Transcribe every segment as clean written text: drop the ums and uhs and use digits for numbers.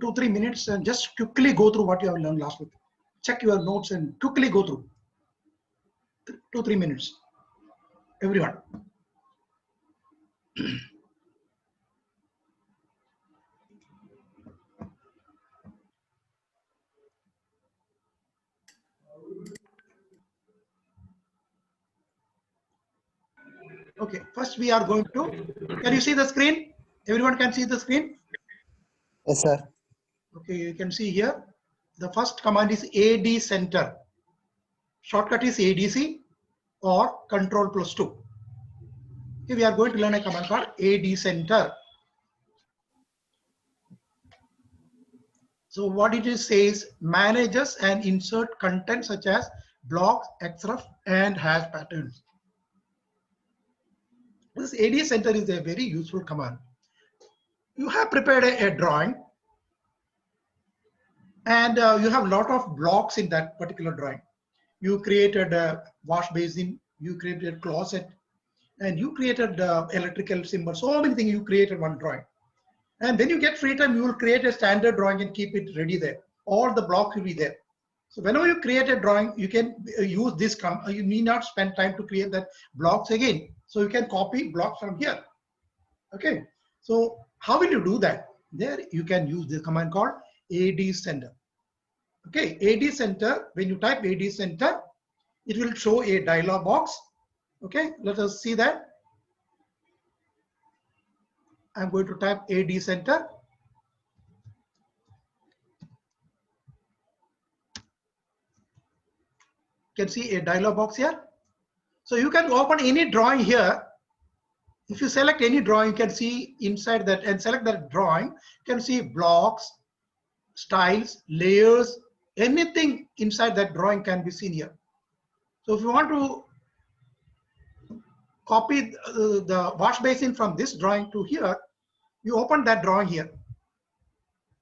2-3 minutes and just quickly go through what you have learned last week. Check your notes and quickly go through. 2-3 minutes. Everyone. Okay, first we are going to, can you see the screen? Everyone can see the screen? Yes, sir. Okay, you can see here. The first command is AD center. Shortcut is ADC or control +2. Okay, we are going to learn a command called AD center. So what it is says, manages and insert content such as blocks, xref, and hash patterns. This AD center is a very useful command. You have prepared a drawing and you have a lot of blocks in that particular drawing. You created a wash basin, you created a closet, and you created electrical symbol. So many things you created one drawing. And when you get free time, you will create a standard drawing and keep it ready there. All the blocks will be there. So whenever you create a drawing, you can use this. You need not spend time to create that blocks again. So you can copy blocks from here. Okay. So how will you do that? There you can use the command called AD center. Okay, AD center, when you type AD center, it will show a dialog box. Okay, let us see that. I'm going to type AD center. You can see a dialog box here. So you can open any drawing here. If you select any drawing, you can see inside that and select that drawing. You can see blocks, styles, layers, anything inside that drawing can be seen here. So if you want to copy the wash basin from this drawing to here, you open that drawing here.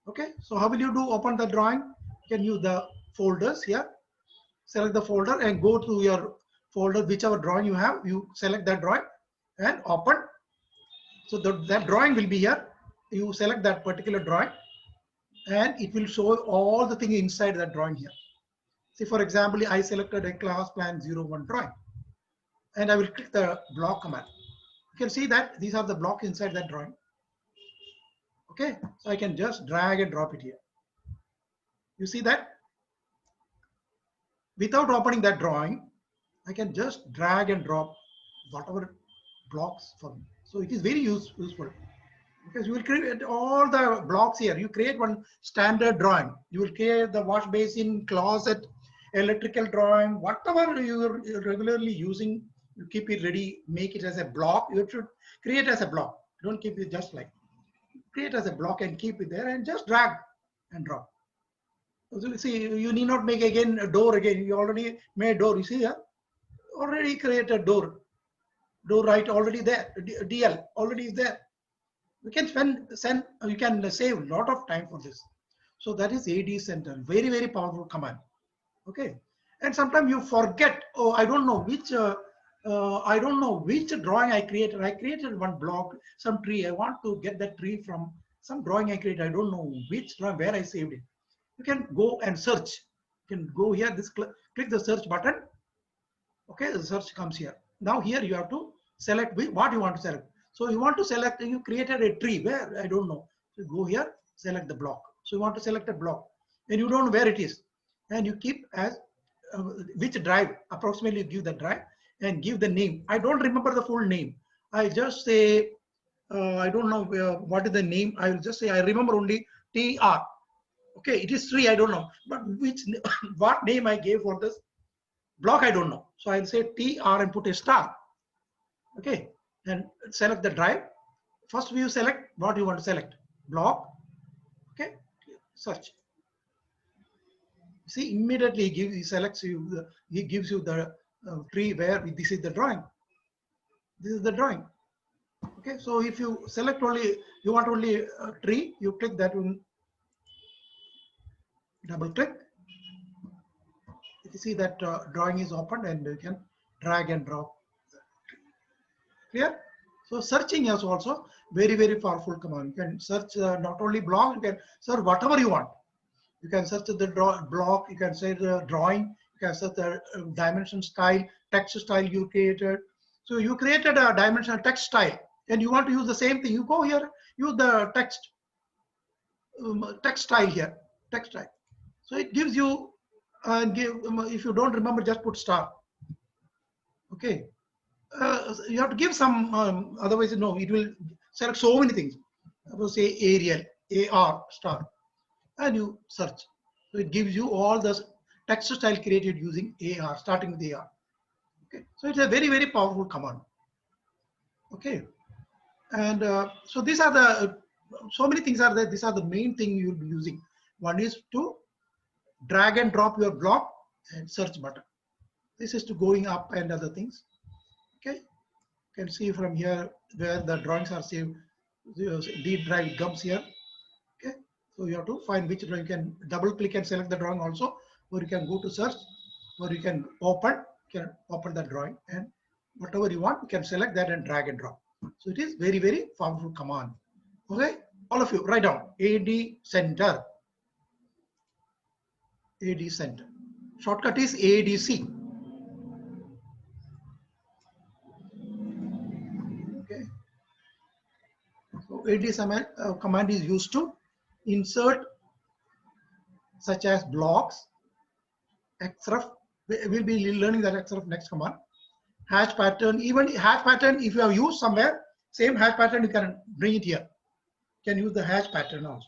Okay, so how will you do open the drawing? You can use the folders here. Select the folder and go to your folder, whichever drawing you have, you select that drawing and open. So that drawing will be here. You select that particular drawing and it will show all the things inside that drawing here. See, for example, I selected a class plan 01 drawing and I will click the block command. You can see that these are the blocks inside that drawing. Okay, so I can just drag and drop it here. You see that? Without opening that drawing, I can just drag and drop whatever blocks for me. So it is very useful because you will create all the blocks here. You create one standard drawing. You will create the wash basin, closet, electrical drawing, whatever you're regularly using, you keep it ready, make it as a block. You should create as a block. Don't keep it just like, create as a block and keep it there and just drag and drop. So see, you need not make again a door again. You already made door. You see here, already created door. Door right already there. DL already is there. You can you can save a lot of time for this. So that is AD center. Very, very powerful command. Okay. And sometimes you forget. Oh, I don't know which drawing I created. I created one block, some tree. I want to get that tree from some drawing I created. I don't know which drawing, where I saved it. You can go and search. You can go here, click the search button. Okay, the search comes here. Now here you have to select what you want to select. So you want to select, you created a tree, where I don't know. So go here, select the block. So you want to select a block and you don't know where it is. And you keep as which drive, approximately you give the drive and give the name. I don't remember the full name. I just say, I don't know what is the name. I will just say, I remember only TR. Okay, it is 3, I don't know, but what name I gave for this block, I don't know. So I'll say TR and put a star. Okay, and select the drive. First you select what you want to select. Block. Okay, search. See, immediately he selects you. He gives you the tree where this is the drawing. This is the drawing. Okay, so if you select only, you want only a tree, you click that one. Double click. You see that drawing is opened and you can drag and drop. Clear? So searching is also very, very powerful command. You can search not only block, you can search whatever you want. You can search the block, you can say the drawing, you can search the dimension style, text style you created. So you created a dimensional text style and you want to use the same thing. You go here, use the text style here, text style. So it gives you, if you don't remember, just put star. Okay. You have to give some, otherwise, no, it will select so many things. I will say Arial, AR star, and you search. So it gives you all the text style created using AR, starting with AR. Okay. So it's a very, very powerful command. Okay. And so these are the, so many things are there. These are the main thing you'll be using. One is to drag and drop your block and search button. This is to going up and other things. Okay. You can see from here where the drawings are saved. D drive comes here. Okay. So you have to find which drawing. You can double click and select the drawing also, or you can go to search, or you can open the drawing, and whatever you want, you can select that and drag and drop. So it is very, very powerful command. Okay, all of you write down AD center. AD center. Shortcut is ADC. Okay. So AD command is used to insert such as blocks, xref. We'll be learning that xref next command. Hash pattern, even hash pattern, if you have used somewhere, same hash pattern, you can bring it here. You can use the hash pattern also.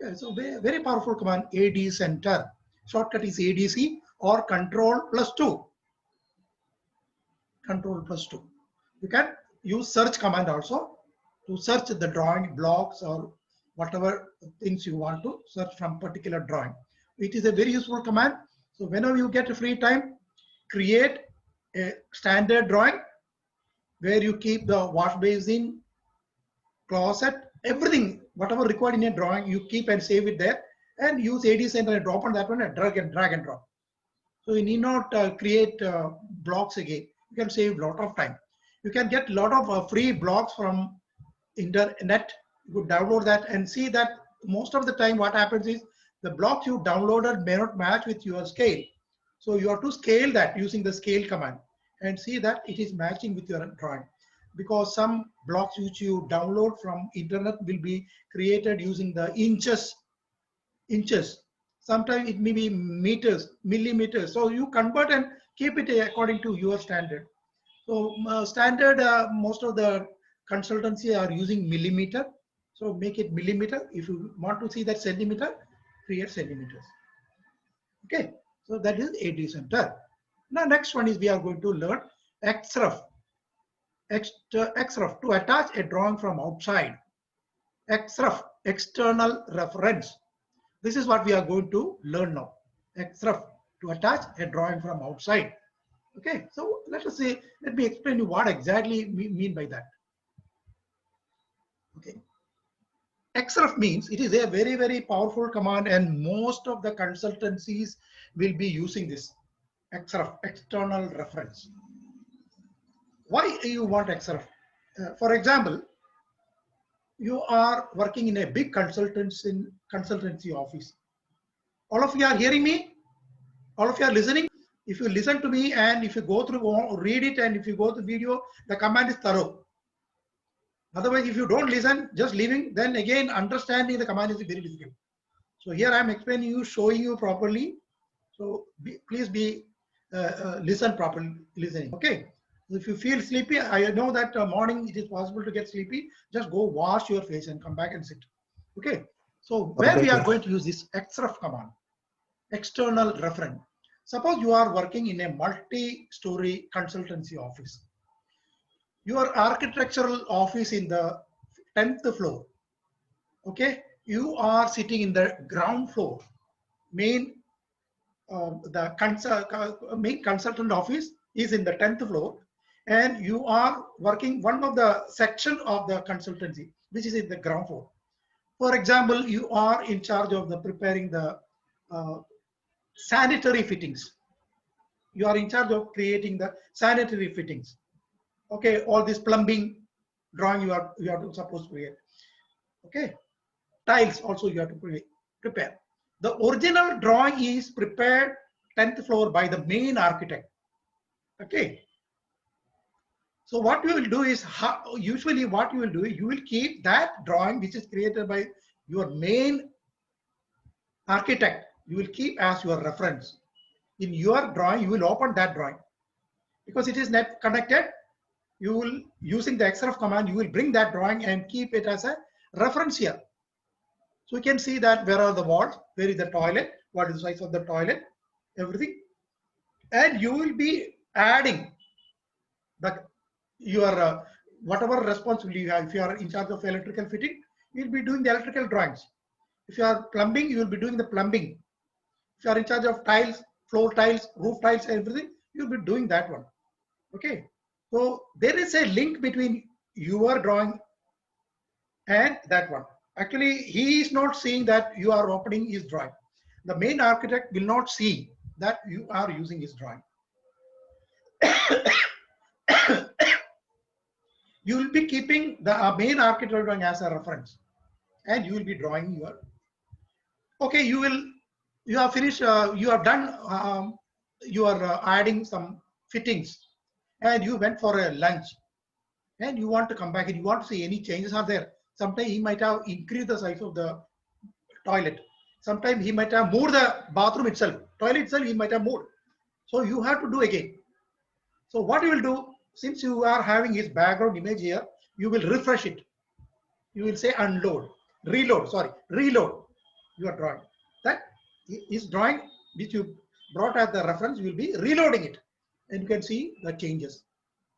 Okay, so very powerful command, AD center. Shortcut is ADC or Control+2. Control+2. You can use search command also to search the drawing blocks or whatever things you want to search from particular drawing. It is a very useful command. So whenever you get a free time, create a standard drawing where you keep the wash basin, closet, everything, whatever required in a drawing, you keep and save it there, and use AD center and drop on that one and drag and drop. So you need not create blocks again. You can save a lot of time. You can get a lot of free blocks from internet. You could download that and see that most of the time what happens is the blocks you downloaded may not match with your scale. So you have to scale that using the scale command and see that it is matching with your drawing. Because some blocks which you download from internet will be created using the inches. Sometimes it may be meters, millimeters. So you convert and keep it according to your standard. So standard, most of the consultancy are using millimeter. So make it millimeter. If you want to see that centimeter, create centimeters. Okay, so that is AD center. Now next one is we are going to learn xref. xref, to attach a drawing from outside. xref, external reference. This is what we are going to learn now. xref, to attach a drawing from outside. Okay, so let me explain you what exactly we mean by that. Okay, xref means it is a very, very powerful command, and most of the consultancies will be using this xref, external reference. Why you want xref? For example, you are working in a big consultancy office. All of you are hearing me? All of you are listening? If you listen to me and if you go through, read it, and if you go to video, the command is thorough. Otherwise, if you don't listen, just leaving, then again understanding the command is very difficult. So here I am explaining you, showing you properly. So please listen properly, listening. Okay. If you feel sleepy, I know that morning it is possible to get sleepy. Just go wash your face and come back and sit. Okay. So where we are going to use this xref command, external reference. Suppose you are working in a multi-story consultancy office. Your architectural office in the 10th floor. Okay. You are sitting in the ground floor. Main consultant office is in the 10th floor, and you are working one of the section of the consultancy, which is in the ground floor. For example, you are in charge of the preparing the sanitary fittings. You are in charge of creating the sanitary fittings. Okay, all this plumbing drawing you are supposed to create. Okay, tiles also you have to prepare. The original drawing is prepared 10th floor by the main architect. Okay. So what you will do is, usually what you will do, you will keep that drawing which is created by your main architect. You will keep as your reference. In your drawing, you will open that drawing because it is net connected. You will, using the XRF command, you will bring that drawing and keep it as a reference here. So you can see that where are the walls, where is the toilet, what is the size of the toilet, everything, and you will be adding the your whatever responsibility you have. If you are in charge of electrical fitting, you will be doing the electrical drawings. If you are plumbing, you will be doing the plumbing. If you are in charge of tiles, floor tiles, roof tiles, everything, you will be doing that one. Okay. So there is a link between your drawing and that one. Actually, he is not seeing that you are opening his drawing. The main architect will not see that you are using his drawing. You will be keeping the main architect drawing as a reference, and you will be drawing your. Okay, you have finished. You have done. You are adding some fittings, and you went for a lunch, and you want to come back, and you want to see any changes are there. Sometimes he might have increased the size of the toilet. Sometimes he might have moved the bathroom itself, toilet itself. He might have moved. So you have to do again. So what you will do, since you are having his background image here, you will refresh it. You will say unload, reload, sorry, reload your drawing. That is drawing which you brought as the reference, you will be reloading it. And you can see the changes.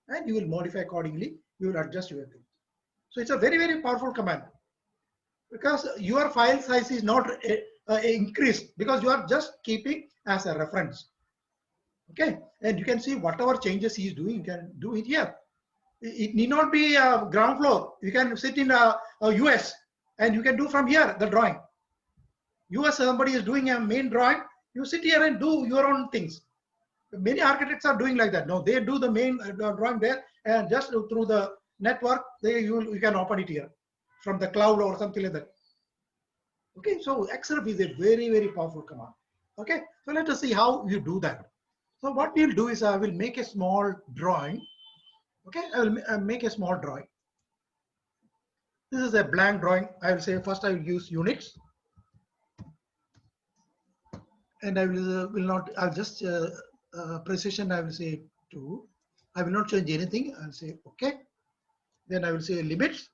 And you will modify accordingly. You will adjust your thing. So it's a very, very powerful command. Because your file size is not increased, because you are just keeping as a reference. Okay, and you can see whatever changes he is doing, you can do it here. It need not be a ground floor. You can sit in a US and you can do from here the drawing. US, somebody is doing a main drawing, you sit here and do your own things. Many architects are doing like that. No, they do the main drawing there, and just through the network, you can open it here from the cloud or something like that. Okay, so XRF is a very, very powerful command. Okay, so let us see how you do that. So what we'll do is I will make a small drawing. Okay, I will make a small drawing. This is a blank drawing. I will say first I will use units, and I will not. I'll just precision. I will say 2. I will not change anything. I'll say okay. Then I will say limits.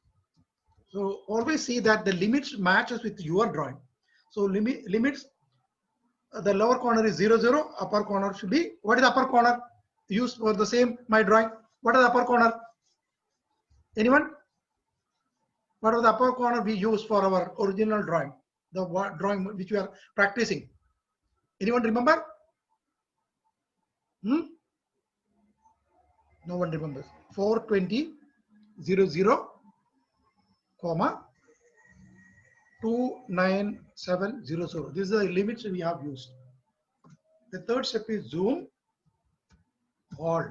So always see that the limits matches with your drawing. So limits. The lower corner is 0, 0. Upper corner should be, what is the upper corner used for the same my drawing? What is the upper corner? Anyone? What is the upper corner we use for our original drawing? The drawing which we are practicing. Anyone remember? No one remembers. 420 00, comma 29700. This is the limits we have used. The third step is zoom all.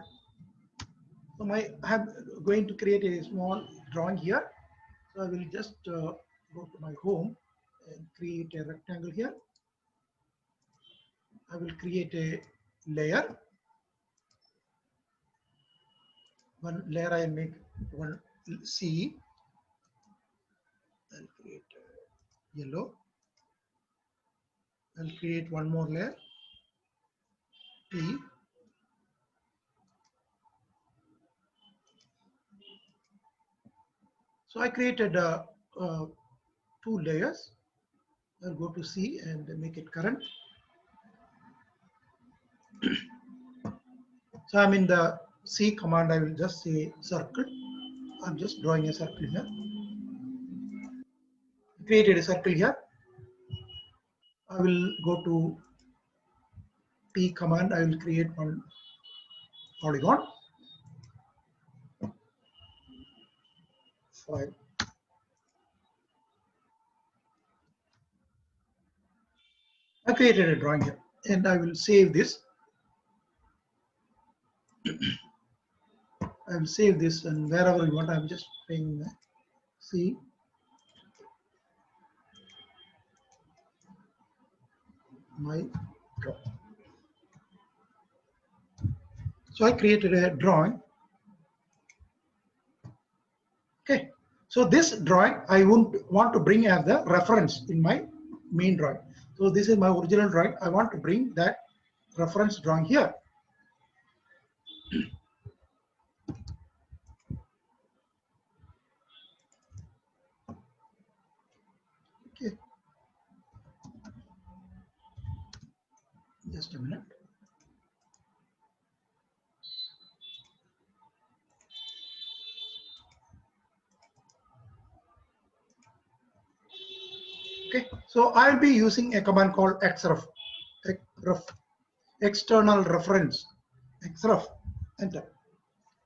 So I'm going to create a small drawing here. So I will just go to my home and create a rectangle here. I will create a layer. One layer I will make one C. I'll create yellow. I'll create one more layer, P. So I created 2 layers. I'll go to C and make it current. So I'm in the C command. I will just say circle. I'm just drawing a circle here. Created a circle here. I will go to P command. I will create one polygon. 5. I created a drawing here, and I will save this. I will save this, and wherever you want, I'm just playing. See, my draw. So I created a drawing. Okay. So this drawing I won't want to bring as the reference in my main drawing. So this is my original drawing. I want to bring that reference drawing here. Okay. Just a minute. Okay. So I'll be using a command called xref, external reference, xref, enter.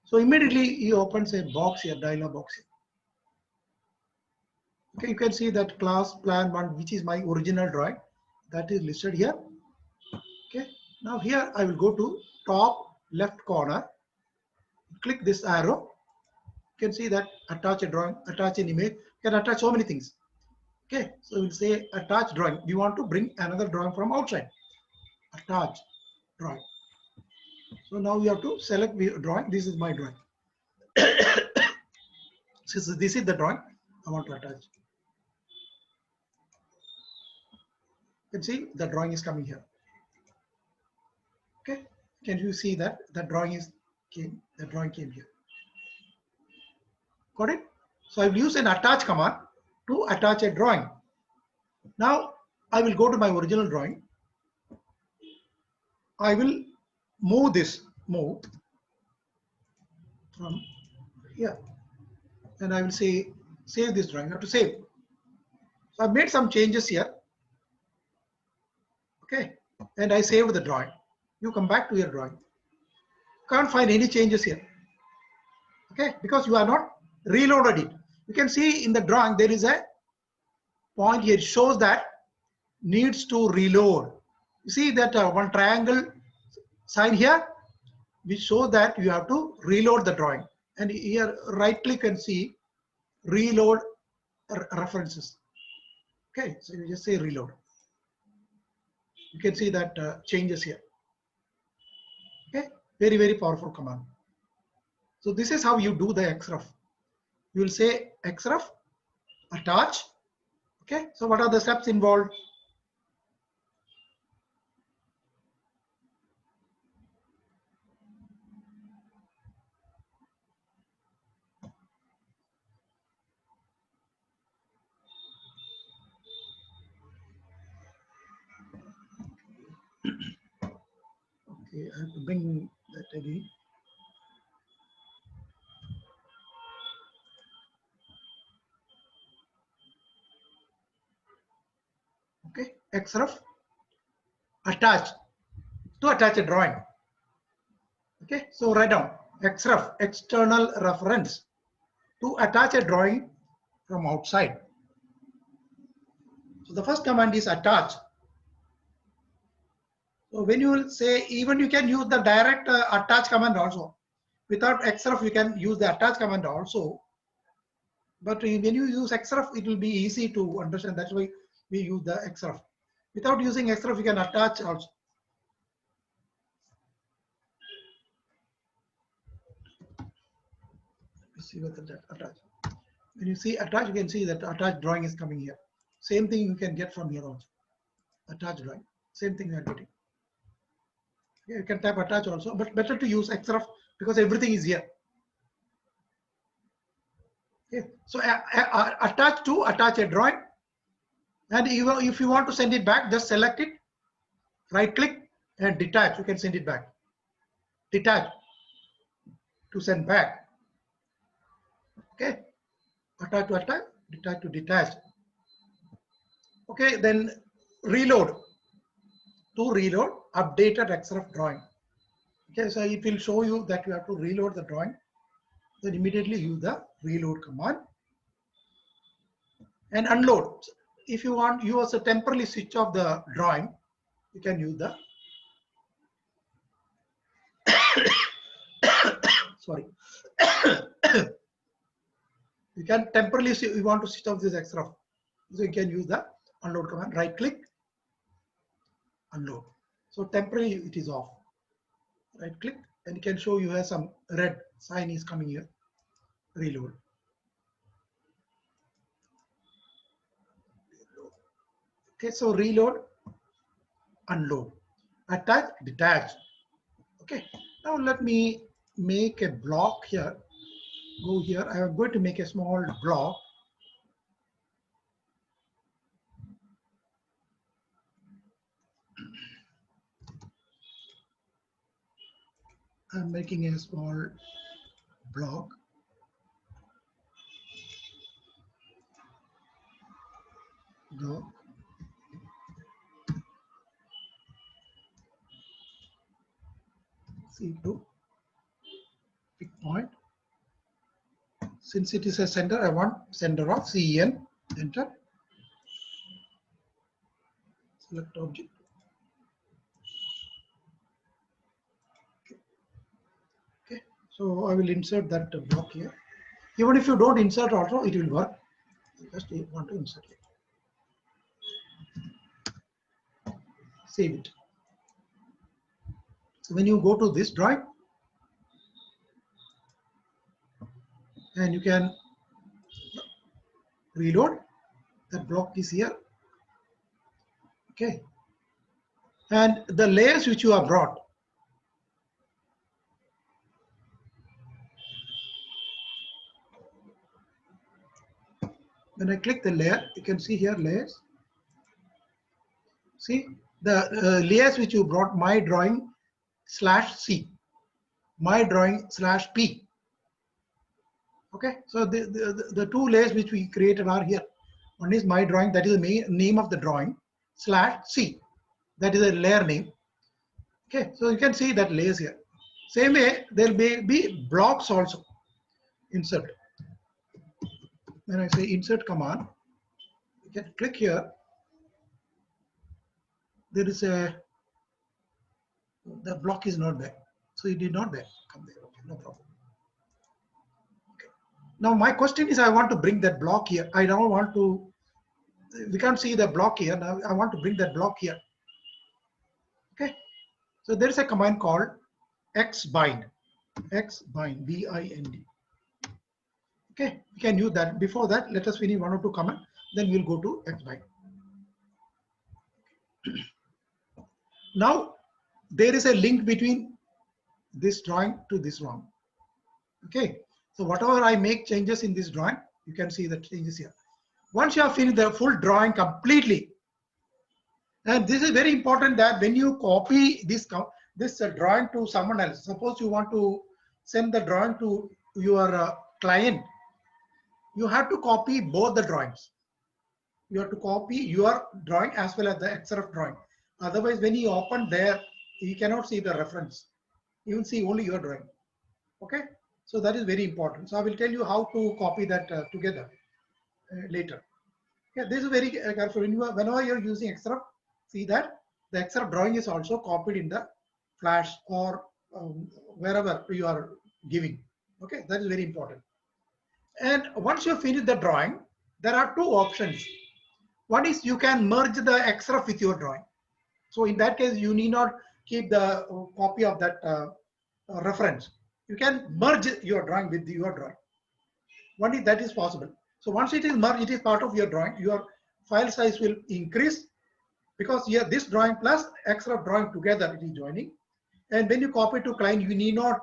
So immediately he opens a box here, dialog box here. Okay, you can see that class plan one, which is my original drawing, that is listed here. Okay, now here I will go to top left corner, click this arrow. You can see that attach a drawing, attach an image. You can attach so many things. Okay, so we'll say attach drawing. We want to bring another drawing from outside. Attach drawing. So now we have to select the drawing. This is my drawing. Since this is the drawing I want to attach. You can see the drawing is coming here. Okay, can you see that the drawing is came? The drawing came here. Got it? So I will use an attach command to attach a drawing. Now I will go to my original drawing. I will move this, move from here, and I will say save this drawing. I have to save. So I've made some changes here. Okay, and I saved the drawing. You come back to your drawing. Can't find any changes here. Okay, because you are not reloaded it. You can see in the drawing there is a point here. It shows that needs to reload. You see that one triangle sign here, which shows that you have to reload the drawing. And here right click and see reload references. Okay, so you just say reload. You can see that changes here. Okay, very, very powerful command. So this is how you do the xref. You will say xref attach. Okay, so what are the steps involved? Okay, I have to bring that again. Okay, xref attach, to attach a drawing. Okay, so write down xref, external reference, to attach a drawing from outside. So the first command is attach. So when you will say, even you can use the direct attach command also. Without xref, you can use the attach command also. But when you use xref, it will be easy to understand. That's why we use the xref. Without using xref, you can attach also. See whether that attach. When you see attach, you can see that attach drawing is coming here. Same thing you can get from here also. Attach drawing. Same thing you are getting. Yeah, you can type attach also, but better to use xref because everything is here. Okay. So attach to attach a drawing, and even if you want to send it back, just select it, right click and detach. You can send it back. Detach to send back. Okay. Attach to attach, detach to detach. Okay, then reload. To reload updated xref drawing. Okay, so it will show you that you have to reload the drawing. Then immediately use the reload command and unload. If you want, you also temporarily switch off the drawing. You can use the sorry You can temporarily see you want to switch off this extra. So you can use the unload command. Right click, unload. So temporarily it is off. Right click, and you can show you have some red sign is coming here. Reload. Okay, so reload, unload, attach, detach. Okay, now let me make a block here. Go here. I am going to make a small block. I'm making a small block. Block. C2. Pick point. Since it is a center, I want center of CEN. Enter. Select object. Okay. So I will insert that block here. Even if you don't insert also, it will work. Just want to insert it. Save it. So when you go to this drawing, and you can reload, that block is here. Okay. And the layers which you have brought, when I click the layer, you can see here layers. See the layers which you brought, my drawing /C, my drawing /P. Okay, so the two layers which we created are here. One is my drawing, that is the name of the drawing, /C, that is a layer name. Okay, so you can see that layers here. Same way, there may be blocks also. Insert. When I say insert command, you can click here. There is a, the block is not there. So it did not there. Come there. Okay, no problem. Okay. Now my question is, I want to bring that block here. I don't want to, we can't see the block here. Now I want to bring that block here. Okay. So there is a command called xbind. Xbind, B-I-N-D. Okay, you can use that. Before that, let us finish one or two commands, then we'll go to xbind. Now, there is a link between this drawing to this drawing. Okay, so whatever I make changes in this drawing, you can see the changes here. Once you have finished the full drawing completely, and this is very important that when you copy this drawing to someone else, suppose you want to send the drawing to your client, you have to copy both the drawings. You have to copy your drawing as well as the XRF drawing. Otherwise, when you open there, you cannot see the reference. You will see only your drawing. Okay, so that is very important. So I will tell you how to copy that together later. Yeah, this is very careful. Whenever you're using XRF, see that the XRF drawing is also copied in the Flash or wherever you are giving. Okay, that is very important. And once you finish the drawing, there are two options. One is you can merge the XRF with your drawing. So in that case, you need not keep the copy of that reference. You can merge your drawing with your drawing. One is that is possible. So once it is merged, it is part of your drawing. Your file size will increase because here this drawing plus XRF drawing together it is joining. And when you copy to client, you need not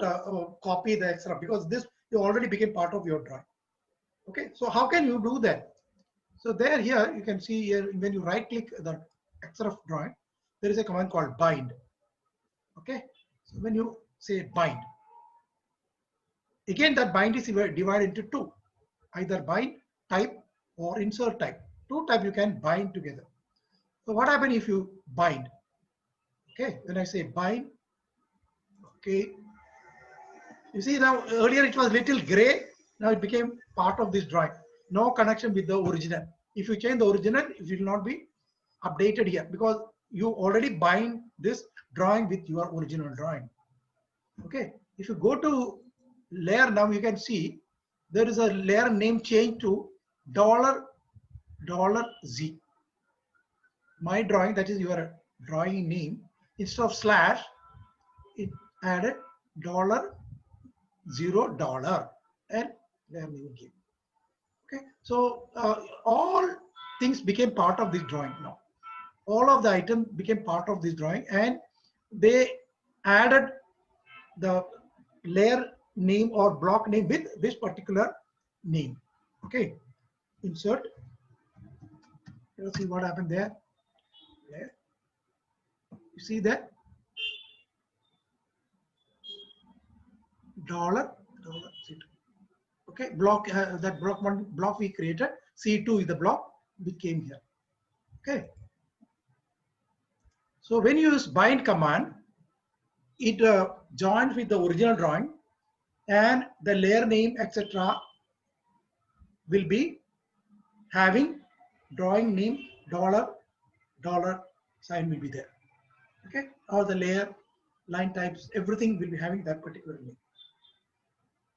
copy the XRF because this you already became part of your drawing. Okay, so how can you do that? So there here you can see here when you right click the XRF drawing, there is a command called bind. Okay, so when you say bind, again that bind is divided into two, either bind type or insert type. Two type you can bind together. So what happens if you bind? Okay, when I say bind, okay, you see now earlier it was little gray, now it became part of this drawing. No connection with the original. If you change the original, it will not be updated here because you already bind this drawing with your original drawing. Okay, if you go to layer, now you can see there is a layer name change to $Z. My drawing, that is your drawing name, instead of slash, it added $0 and layer name game. Okay, so all things became part of this drawing now. All of the items became part of this drawing, and they added the layer name or block name with this particular name. Okay, insert. Let's see what happened there. Layer. You see that dollar. Okay, block, that block, one block we created, C2 is the block which came here. Okay, so when you use bind command, it joins with the original drawing, and the layer name etc. will be having drawing name dollar sign will be there. Okay, all the layer, line types, everything will be having that particular name.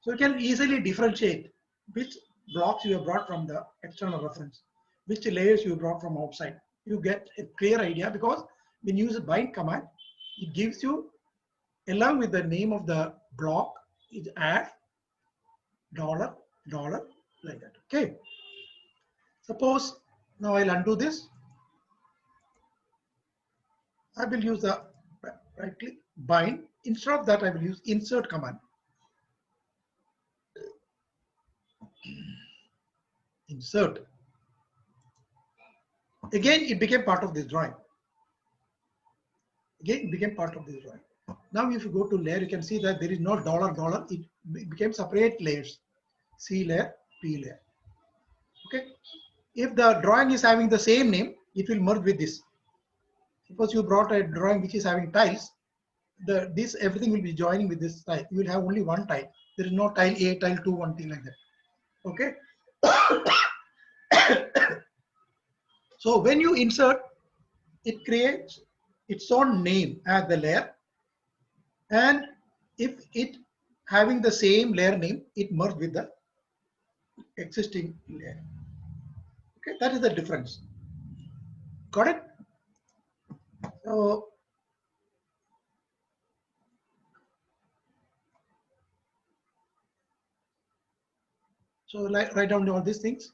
So you can easily differentiate which blocks you have brought from the external reference, which layers you brought from outside. You get a clear idea, because when you use a bind command, it gives you, along with the name of the block, it adds dollar like that. Okay. Suppose now I'll undo this. I will use the right click bind. Instead of that, I will use insert command. Insert. Again, it became part of this drawing. Again, it became part of this drawing. Now, if you go to layer, you can see that there is no dollar. It became separate layers. C layer, P layer. Okay. If the drawing is having the same name, it will merge with this. Suppose you brought a drawing which is having tiles, this everything will be joining with this tile. You will have only one tile. There is no tile A, tile 2, one thing like that. Okay. So when you insert, it creates its own name as the layer, and if it having the same layer name, it merged with the existing layer. Okay, that is the difference. Got it? So like, write down all these things.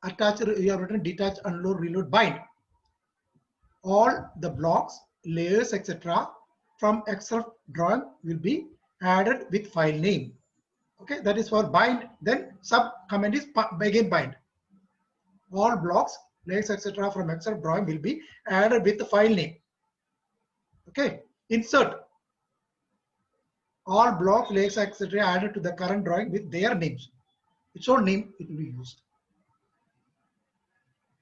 Attach, you have written detach, unload, reload, bind. All the blocks, layers, etc. from Excel drawing will be added with file name. Okay, that is for bind. Then sub command is again bind. All blocks, layers, etc. from Excel drawing will be added with the file name. Okay, insert. All blocks, layers, etc. added to the current drawing with their names. Its own name it will be used.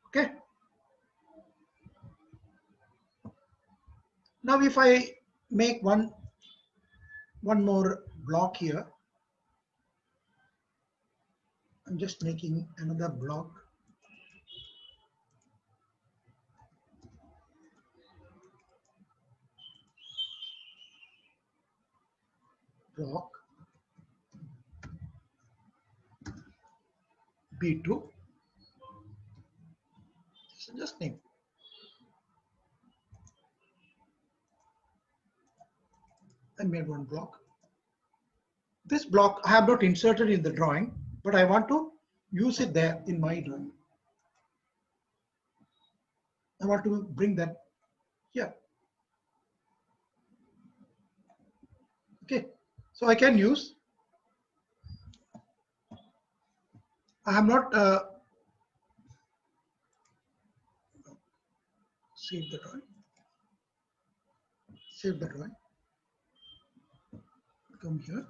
Okay. Now if I make one more block here, I'm just making another block. Block B2. So just name. I made one block. This block I have not inserted in the drawing, but I want to use it there in my drawing. I want to bring that here. Okay, so I can use. I have not saved the drawing. Save the drawing. Come here.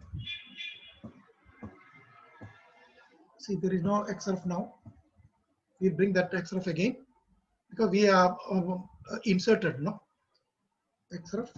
See, there is no XRF now. We bring that XRF again because we are inserted, no? XRF.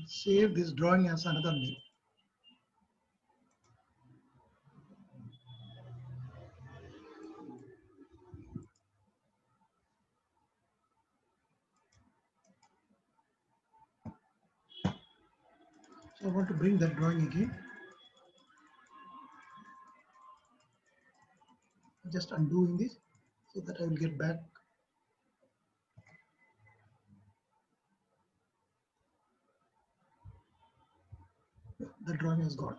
save this drawing as another name. So I want to bring that drawing again. Just undoing this so that I will get back. The drawing is gone.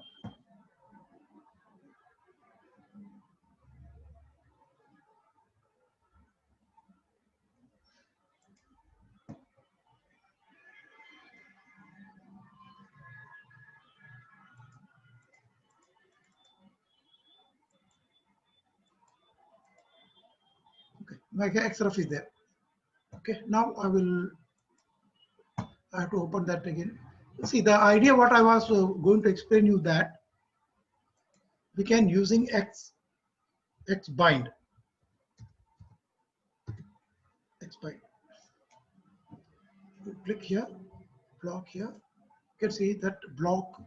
Okay, my xref is there. Okay, now I have to open that again. See, the idea what I was going to explain you that we can using x bind. You click here, block here. You can see that block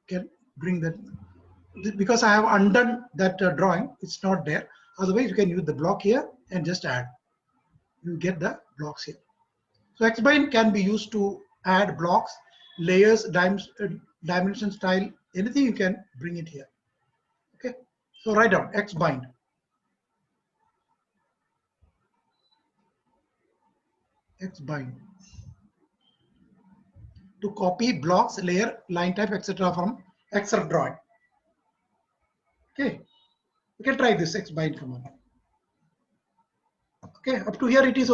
can bring that. Because I have undone that drawing, it's not there. Otherwise, you can use the block here and just add. You get the blocks here. So xbind can be used to add blocks, layers, dimension, style, anything you can bring it here. Okay, so write down xbind. Xbind to copy blocks, layer, line type, etc. from xref drawing. Okay, you can try this xbind command. Okay, up to here it is.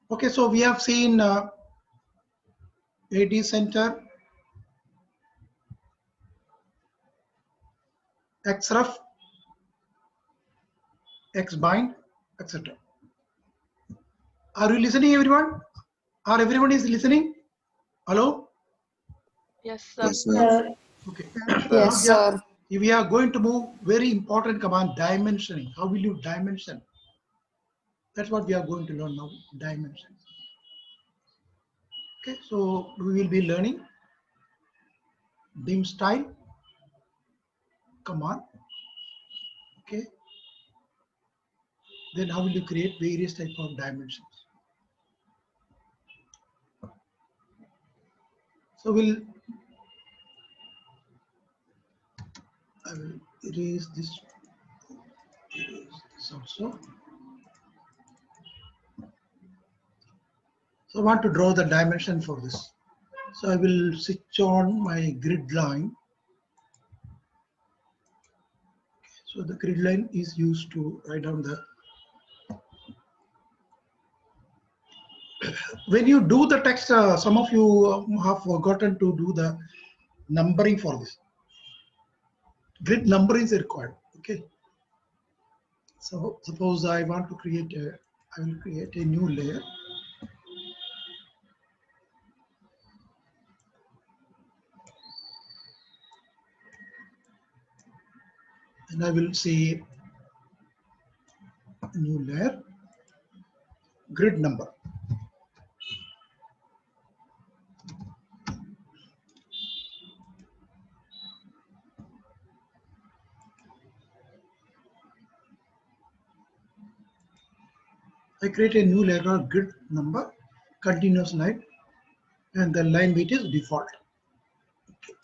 Okay, so we have seen AD center, xref, xbind, etc. Are you listening, everyone? Or everyone is listening? Hello? Yes, sir. Yes, sir. Okay. Yes, sir. We are going to move very important command, dimensioning. How will you dimension? That's what we are going to learn now, dimension. Okay, so we will be learning dim style command. Okay. Then how will you create various type of dimensions? So I will erase this also. So I want to draw the dimension for this. So I will switch on my grid line. So the grid line is used to write down the. When you do the text, some of you have forgotten to do the numbering for this. Grid numbering is required. Okay. So suppose I want to create I will create a new layer. And I will say new layer, grid number. I create a new layer called grid number, continuous line, and the line weight is default. Okay.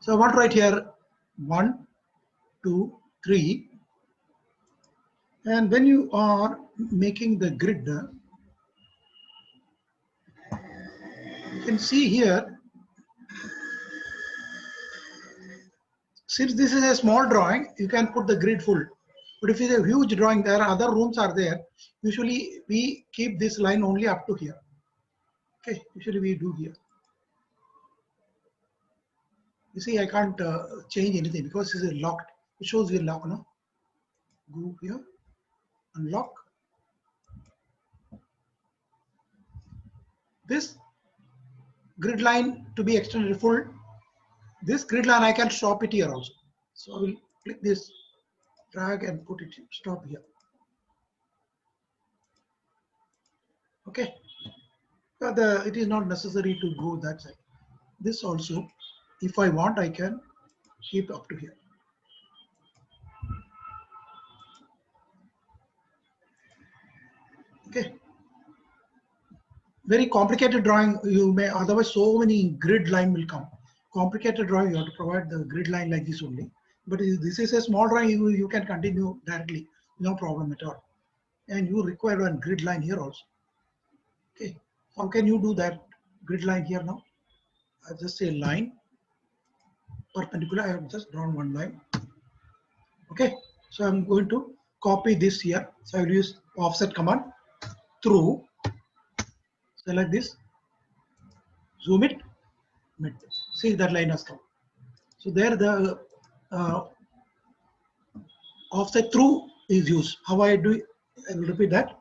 So I want to write here 1, 2, 3. And when you are making the grid, you can see here, since this is a small drawing, you can put the grid full. But if it's a huge drawing, there are other rooms are there. Usually we keep this line only up to here. Okay, usually we do here. You see, I can't change anything because this is locked. It shows here lock, no? Go here, unlock. This grid line to be extended full. This grid line I can stop it here also. So I will click this, drag and put it stop here. Okay. But it is not necessary to go that side. This also, if I want, I can keep up to here. Okay. Very complicated drawing, you may, otherwise so many grid line will come. Complicated drawing, you have to provide the grid line like this only. But if this is a small drawing, you can continue directly, no problem at all. And you require one grid line here also. Okay, how can you do that grid line here now? I just say line perpendicular. I have just drawn one line. Okay, so I'm going to copy this here. So I will use offset command through. Select this, zoom it, mid. See that line has come. So there the offset through is used. How I do it? I will repeat that.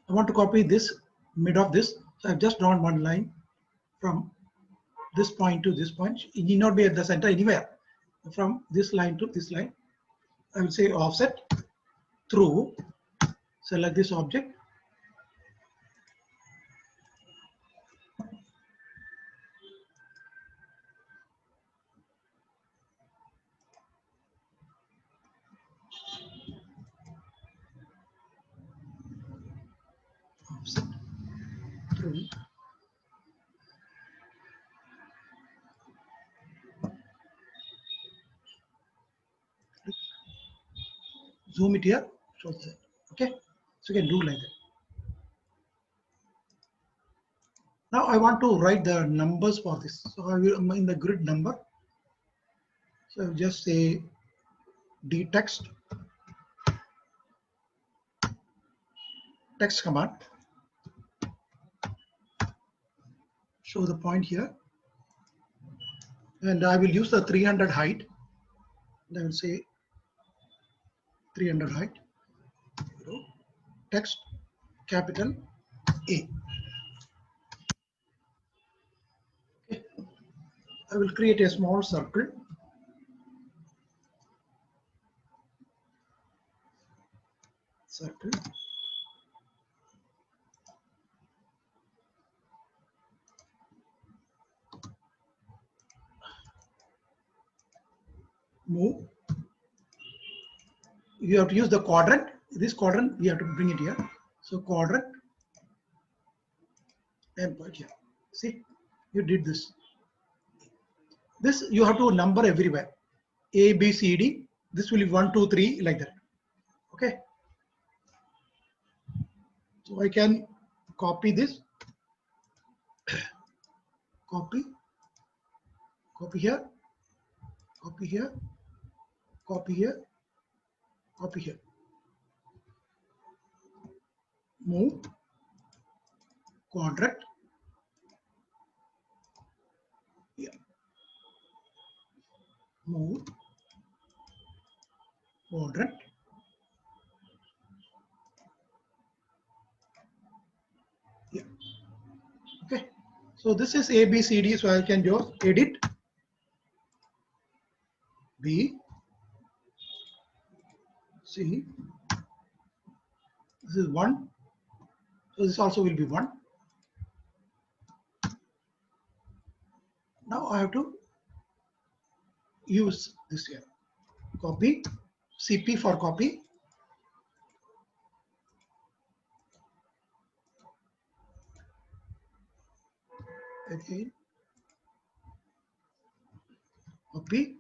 I want to copy this mid of this. So I've just drawn one line from this point to this point. It need not be at the center anywhere. From this line to this line, I will say offset through. Select this object. Offset through. Zoom it here. Show that. Okay, so you can do like that. Now I want to write the numbers for this. So I will in the grid number. So I will just say d text command. Show the point here. And I will use the 300 height. And I will say 300 height. Text capital A. Okay. I will create a small circle. Circle. Move. You have to use the quadrant. This quadrant, we have to bring it here. So quadrant and put here. See, you did this. This you have to number everywhere. A, B, C, D. This will be 1, 2, 3 like that. Okay. So I can copy this. Copy here, copy here, copy here, copy here. Move quadrant. Yeah. Move quadrant. Yeah. Okay. So this is A, B, C, D. So I can just edit B, C. This is 1. So this also will be 1. Now I have to use this here. Copy, CP for copy. Again, copy.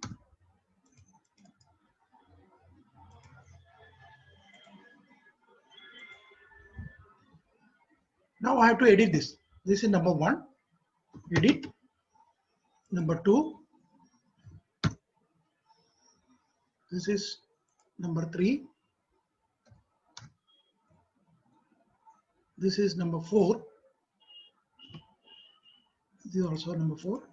Now I have to edit this. This is number 1. Edit. Number 2. This is number 3. This is number 4. This is also number 4.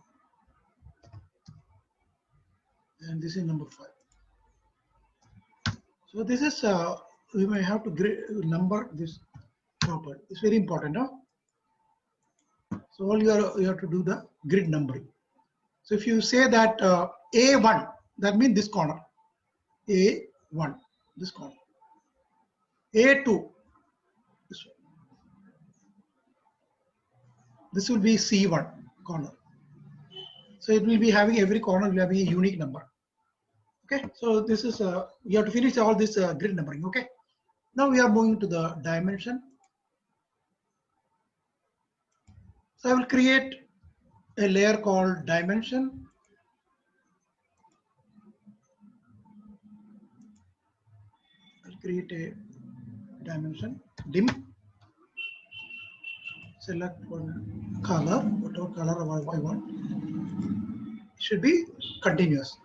And this is number 5. So this is, we may have to number this proper. It's very important. Huh? So all you have to do the grid numbering. So if you say that A1, that means this corner. A1, this corner. A2, this one. This will be C1 corner. So it will be having every corner will have a unique number. Okay, so this is you have to finish all this grid numbering. Okay, now we are moving to the dimension. So I will create a layer called dimension. I'll create a dimension dim. Select one color, whatever color I want. It should be continuous.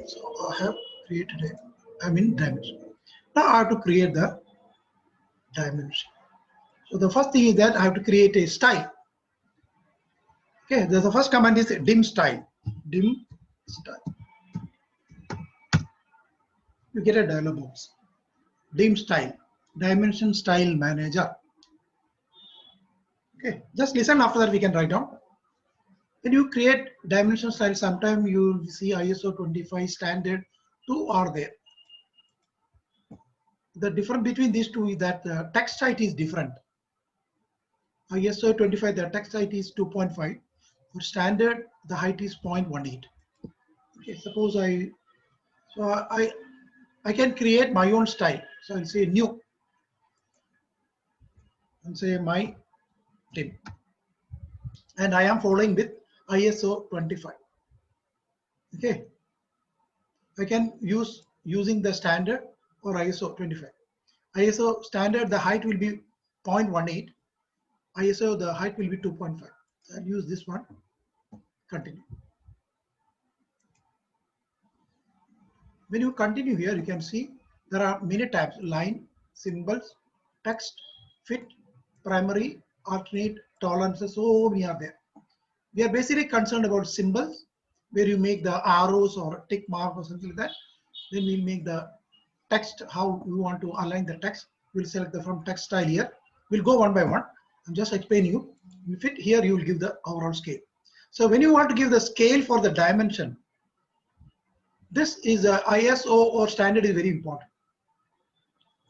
So I have created a, I'm in dimension. Now I have to create the dimension. So the first thing is that I have to create a style. Okay, the first command is dim style. Dim style. You get a dialog box. Dim style. Dimension style manager. Okay, just listen, after that we can write down. When you create dimension style, sometime you see ISO 25 standard 2 are there. The difference between these two is that the text height is different. ISO 25, the text height is 2.5. For standard, the height is 0.18. Okay, suppose I can create my own style. So I'll say new and say my dim. And I am following with ISO 25. Okay, I can use using the standard or ISO 25. ISO standard, the height will be 0.18. ISO, the height will be 2.5. I'll use this one. Continue. When you continue here, you can see there are many tabs: line, symbols, text, fit, primary, alternate, tolerances, so many are there. We are basically concerned about symbols, where you make the arrows or tick mark or something like that. Then we'll make the text, how we want to align the text. We'll select the from text style here. We'll go one by one. I'm just explaining you. You fit here, you will give the overall scale. So when you want to give the scale for the dimension, this is a ISO or standard is very important.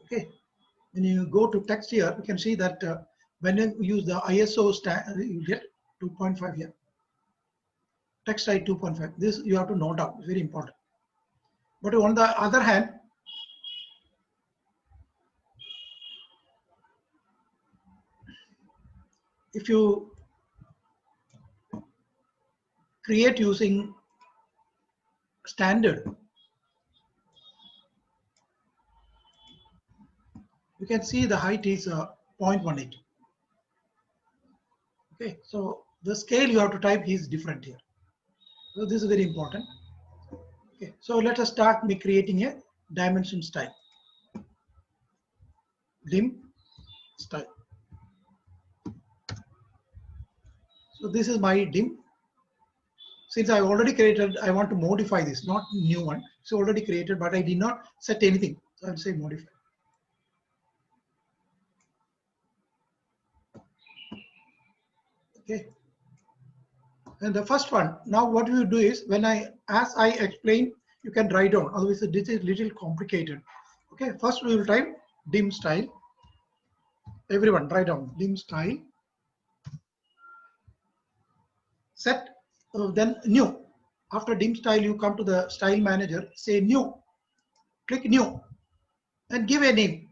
Okay, when you go to text here, you can see that when you use the ISO standard, you get 2.5 here. Text height 2.5. This you have to note down. It's very important. But on the other hand, if you create using standard, you can see the height is 0.18. Okay, so the scale you have to type is different here. So this is very important. Okay, so let us start me creating a dimension style. Dim style. So this is my dim. Since I already created, I want to modify this, not new one. It's already created, but I did not set anything. So I'll say modify. Okay. And the first one, now what we do is, as I explain, you can write down, otherwise this is little complicated. Okay, first we will type dim style. Everyone write down dim style. Set, then new. After dim style, you come to the style manager, say new, click new, and give a name.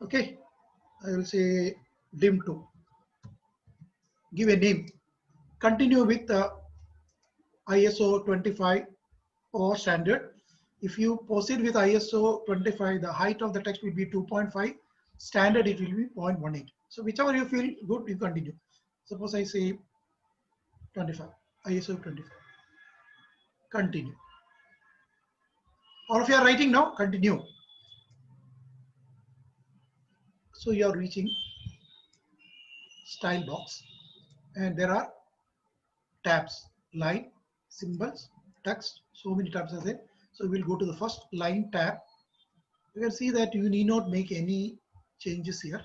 Okay, I will say dim 2. Give a name. Continue with ISO 25 or standard. If you proceed with ISO 25, the height of the text will be 2.5. Standard, it will be 0.18. So whichever you feel good, you continue. Suppose I say 25, ISO 25. Continue. All of you are writing now, continue. So you are reaching style box, and there are tabs: line, symbols, text, so many tabs are there. So we'll go to the first line tab. You can see that you need not make any changes here.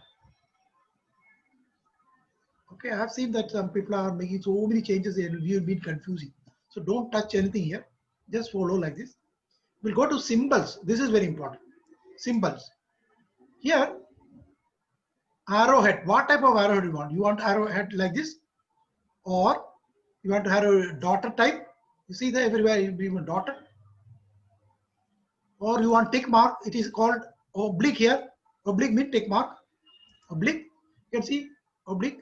Okay, I have seen that some people are making so many changes and it will be confusing. So don't touch anything here. Just follow like this. We'll go to symbols. This is very important. Symbols. Here, arrowhead. What type of arrowhead you want? You want arrowhead like this, or you want to have a daughter type? You see that everywhere you bring a daughter. Or you want tick mark? It is called oblique here. Oblique means tick mark. Oblique. You can see oblique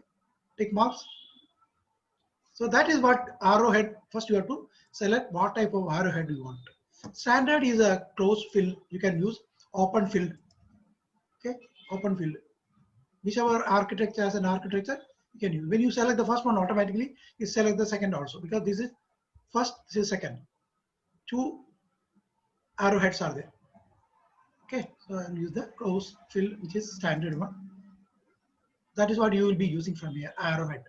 tick marks. So that is what arrowhead. First you have to select what type of arrowhead you want. Standard is a closed fill. You can use open fill. Okay, open fill. Whichever architecture has an architecture, you can use. When you select the first one, automatically you select the second also, because this is first, this is second. Two arrowheads are there. Okay, so I'll use the closed fill, which is standard one. That is what you will be using from here, arrowhead.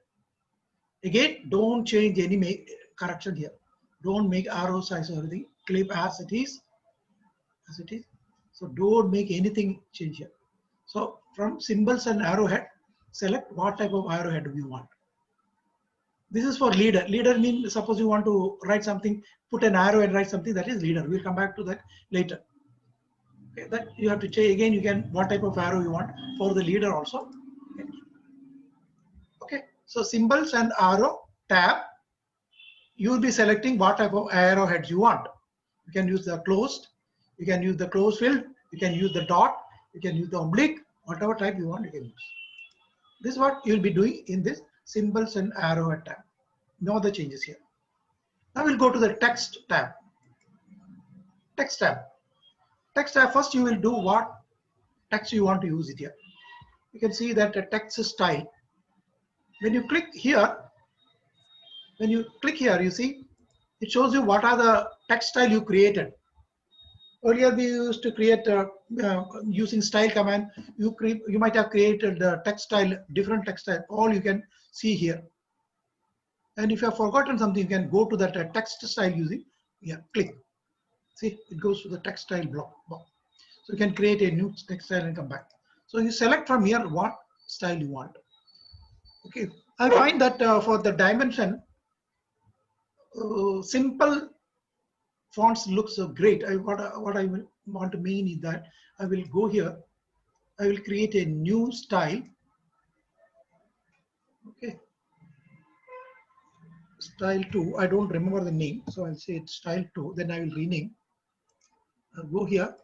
Again, don't change any correction here. Don't make arrow size or anything. Clip as it is. As it is. So don't make anything change here. So from symbols and arrowhead, select what type of arrowhead you want. This is for leader. Leader means, suppose you want to write something, put an arrow and write something, that is leader. We'll come back to that later. Okay, that you have to change again. You can what type of arrow you want for the leader also. Okay, so symbols and arrow tab. You will be selecting what type of arrowheads you want. You can use the closed. You can use the closed fill. You can use the dot. You can use the oblique. Whatever type you want, you can use. This is what you'll be doing in this symbols and arrowhead tab. No other changes here. Now we'll go to the text tab. Text tab. Text tab, first you will do what text you want to use it here. You can see that the text style. When you click here, you see it shows you what are the text style you created. Earlier we used to create using style command. You might have created the text style, different text style. All you can see here. And if you have forgotten something, you can go to that text style using click. See, it goes to the text style block. So you can create a new text style and come back. So you select from here what style you want. Okay, I find that for the dimension, simple fonts looks great. What I will want to mean is that I will go here. I will create a new style. Okay, style 2. I don't remember the name, so I'll say it's style 2. Then I will rename. I'll go here.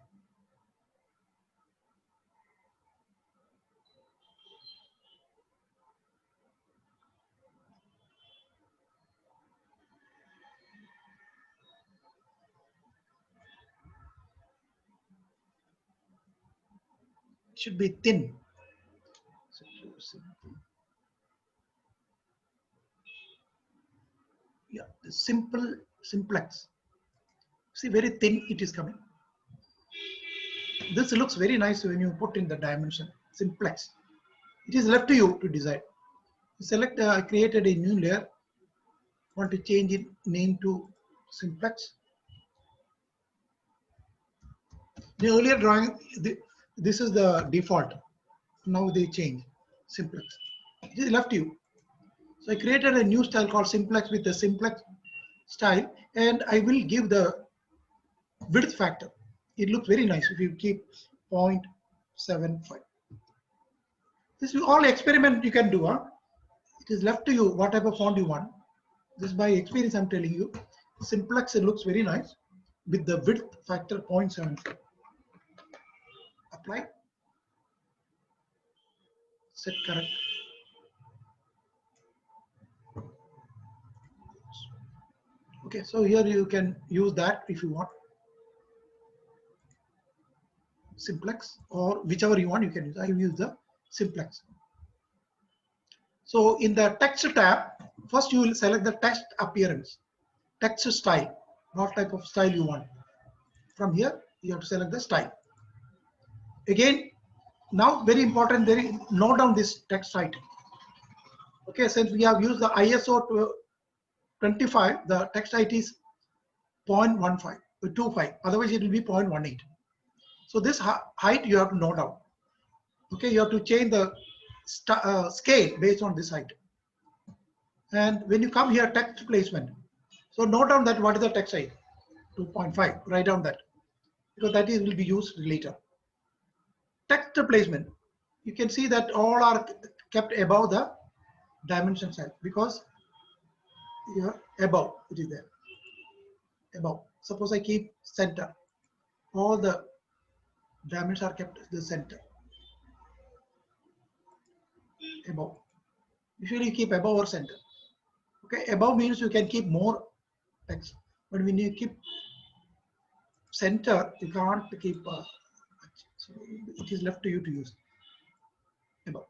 It should be thin. Yeah, the simplex. See, very thin it is coming. This looks very nice when you put in the dimension, simplex. It is left to you to decide. Select, I created a new layer. Want to change it name to simplex. The earlier drawing, this is the default. Now they change simplex. It is left to you. So I created a new style called simplex with the simplex style, and I will give the width factor. It looks very nice if you keep 0.75. This is all experiment you can do. It is left to you what type of font you want. This by experience I'm telling you. Simplex, it looks very nice with the width factor 0.75. Apply. Set correct. Okay, so here you can use that if you want. Simplex or whichever you want, you can use. I will use the simplex. So in the text tab, first you will select the text appearance, text style, what type of style you want. From here, you have to select the style. Again, now very important, note down this text item. Okay, since we have used the ISO 25, the text height is 0.15. 25. Otherwise, it will be 0.18. So this height you have to note down. Okay, you have to change the scale based on this height. And when you come here, text placement. So note down that what is the text height? 2.5. Write down that because that will be used later. Text placement. You can see that all are kept above the dimension size because here above it is there. Above. Suppose I keep center. All the dimensions are kept the center. Above. Usually you keep above or center. Okay, above means you can keep more text, but when you keep center, you can't keep. So it is left to you to use above.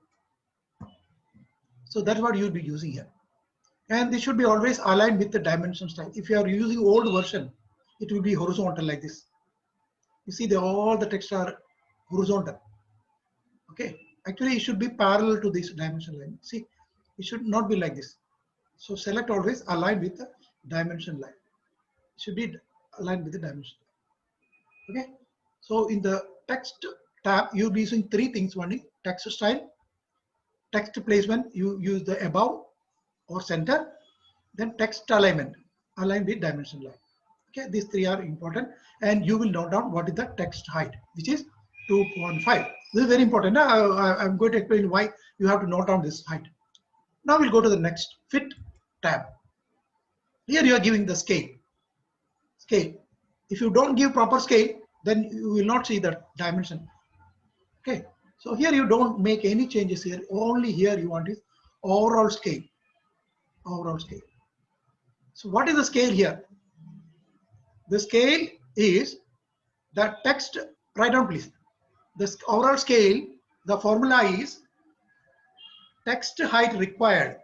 So that's what you'll be using here, and this should be always aligned with the dimension style. If you are using old version, it will be horizontal like this. You see, all the text are horizontal. Okay, actually it should be parallel to this dimension line. See, it should not be like this. So select always align with the dimension line. It should be aligned with the dimension. Okay. So in the text tab, you'll be using three things. One is text style, text placement, you use the above or center, then text alignment, align with dimension line. Okay, these three are important, and you will note down what is the text height, which is 2.5. This is very important. Now I'm going to explain why you have to note down this height. Now we'll go to the next fit tab. Here you are giving the scale. Scale. If you don't give proper scale, then you will not see the dimension. Okay. So here you don't make any changes here. Only here you want is overall scale. Overall scale. So what is the scale here? The scale is the text. Write down please. The overall scale. The formula is text height required.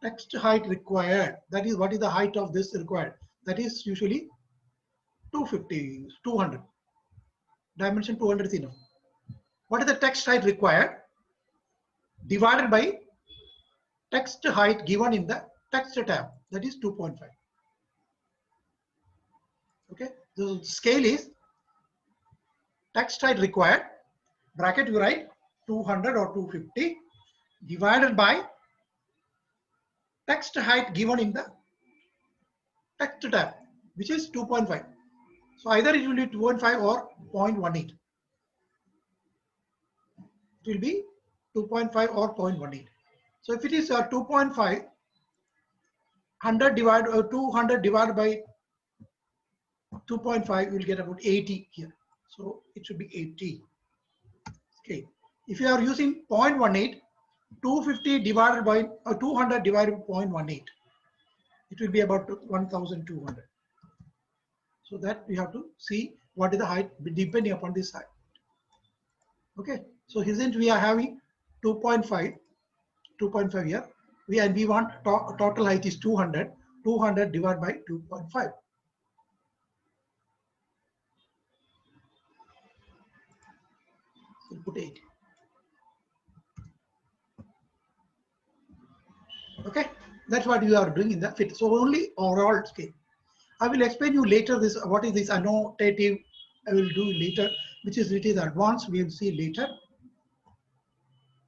Text height required. That is what is the height of this required. That is usually 250, 200. Dimension 200 is enough. What is the text height required? Divided by text height given in the text tab. That is 2.5. Okay. The scale is text height required. Bracket you write 200 or 250 divided by text height given in the text tab, which is 2.5. So either it will be 2.5 or 0.18. It will be 2.5 or 0.18. So if it is 2.5, 200 divided by 2.5, you will get about 80 here. So it should be 80. Okay. If you are using 0.18, 250 divided by 200 divided by 0.18, it will be about 1,200. So that we have to see what is the height depending upon this height. Okay. So since we are having 2.5 here, we want total height is 200. 200 divided by 2.5. We'll put 80. Okay, that's what you are doing in the fit. So only overall scale. I will explain you later this. What is this annotative? I will do later, which is it is advanced. We will see later.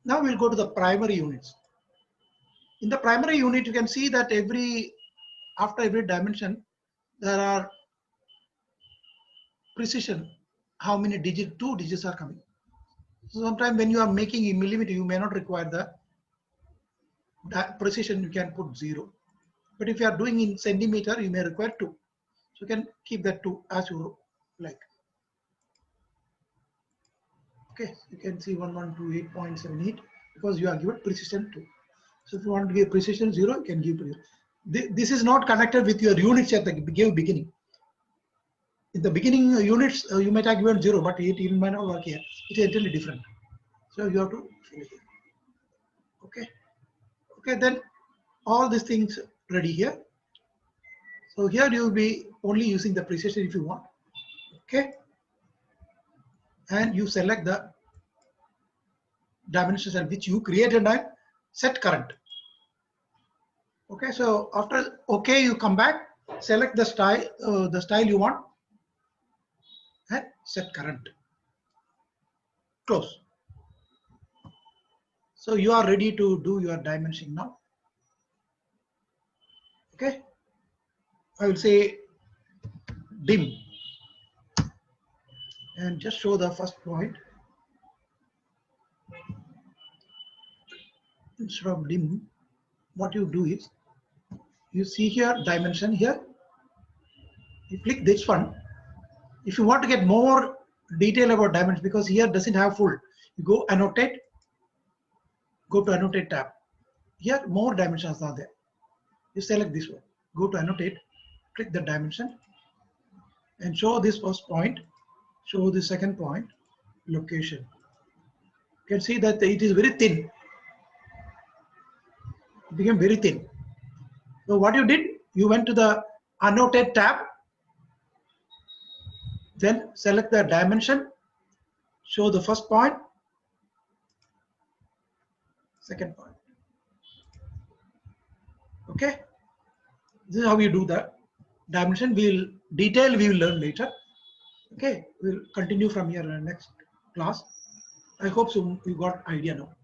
Now we'll go to the primary units. In the primary unit, you can see that after every dimension, there are precision. How many digits? 2 digits are coming. So sometimes when you are making in millimeter, you may not require the precision. You can put 0. But if you are doing in centimeter, you may require 2. So you can keep that 2 as you like. Okay, you can see 1128.78 because you are given precision 2. So if you want to give precision 0, you can give precision. This is not connected with your units at the beginning. In the beginning units, you might have given 0, but it might not work here. It is entirely different. So you have to fill here. Okay. Okay, then all these things ready here. So here you will be only using the precision if you want. Okay. And you select the dimensions which you created and set current. Okay, so after OK, you come back Select the style you want, and set current. Close. So you are ready to do your dimensioning now. Okay. I will say dim and just show the first point. Instead of dim, what you do is you see here dimension here. You click this one. If you want to get more detail about dimensions, because here doesn't have full, you go annotate, go to annotate tab. Here more dimensions are there. You select this one, go to annotate, click the dimension, and show this first point, show the second point, location. You can see that it is very thin. It became very thin. So what you did, you went to the annotate tab, then select the dimension, show the first point, second point. Okay, this is how you do that. Dimension we will learn later. Okay, we'll continue from here in the next class. I hope so you got idea now.